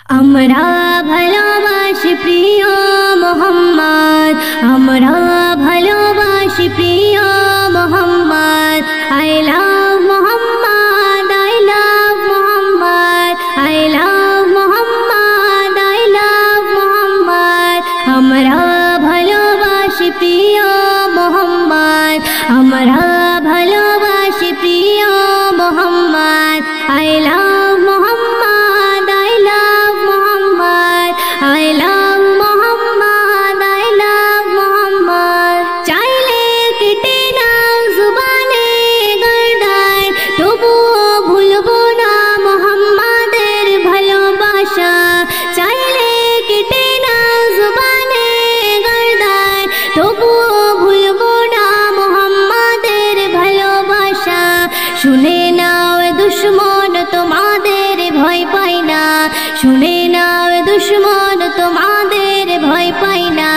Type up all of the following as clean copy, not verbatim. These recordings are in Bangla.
আমরা ভালোবাসি প্রিয় মোহাম্মদ, আমরা ভালোবাসি প্রিয় Mohammad. I love Mohammad, I love Mohammad, I love Mohammad, I love Mohammad. আমরা ভালোবাসি প্রিয় মোহাম্মদ, আমরা ভালোবাসি প্রিয় Mohammad. I love Mohammad, I love Mohammad, I love Mohammad, I love Mohammad. চাইলে কেটে নাও জুবানে গর্দান, তবুও ভুলবো না মোহাম্মদের ভালোবাসা। চাইলে কেটে নাও জুবানে গর্দান, তবুও ভুলবো না মোহাম্মদের ভালোবাসা। শুনে নাও দুশ্মন তোমাদের ভয় পায় না, শুনে নাও দুশ্মন তোমাদের ভয় পায় না।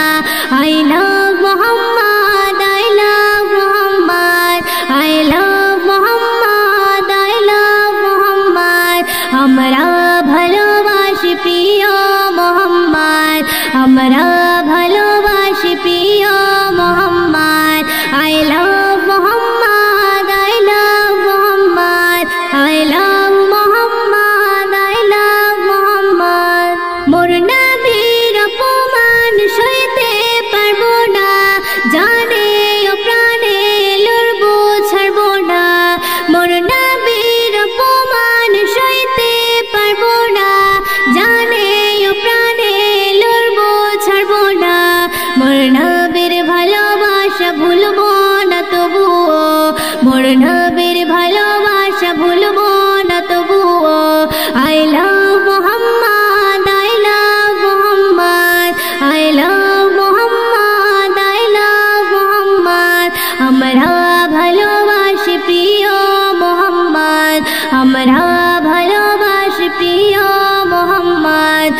I love Mohammad, I love Mohammad, I love Mohammad, I love Mohammad. আমরা ভালোবাসি প্রিয় মোহাম্মদ, আমরা ভালোবাসি প্রিয় Mohammad. I love Mohammad, I love Mohammad, I love Mohammad, I love Mohammad. মোর নবীর অপমান সইতে পারবো না, জানে ও প্রাণে লড়বো ছাড়বো না। মোর নবীর অপমান সইতে পারবো না, জানে ও প্রাণে লড়বো ছাড়বো না। মোর নবীর ভালোবাসা ভুলবো না তবুও, মোর নবীর ভালোবাসা ভুলবো না তবুও। I love Mohammad, I love Mohammad, I love Mohammad, I love Mohammad. আমরা ভালোবাসি প্রিয় মোহাম্মদ, আমরা ভালোবাসি প্রিয় Mohammad.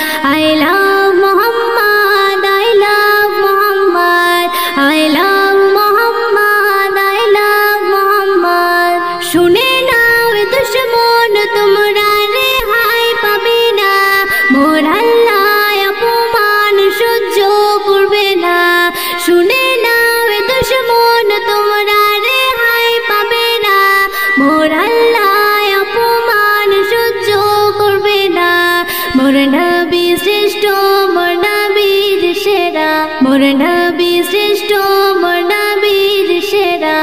I love Mohammad, I love Mohammad, I love Mohammad, I love Mohammad. শুনে নাও দুশ্মন তোমরা রেহাই পাবে না, মোর আল্লাহ অপমান সহ্য করবে না। শুনে নাও দুশ্মন তোমরা রেহাই পাবে না, মোর আল্লাহ অপমান সহ্য করবে না। মোর নবী শ্রেষ্ঠ, মোর নবীর সেরা, মোর নবী শ্রেষ্ঠ, মোর নবীর সেরা।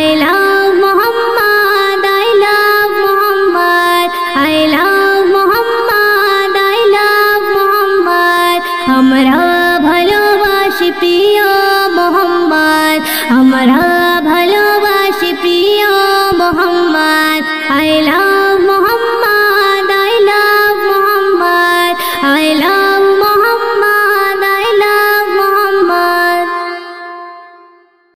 I love Mohammad, I love Mohammad, I love Mohammad, I love Mohammad. আমরা ভালোবাসি প্রিয় মোহাম্মদ, আমরা ভালো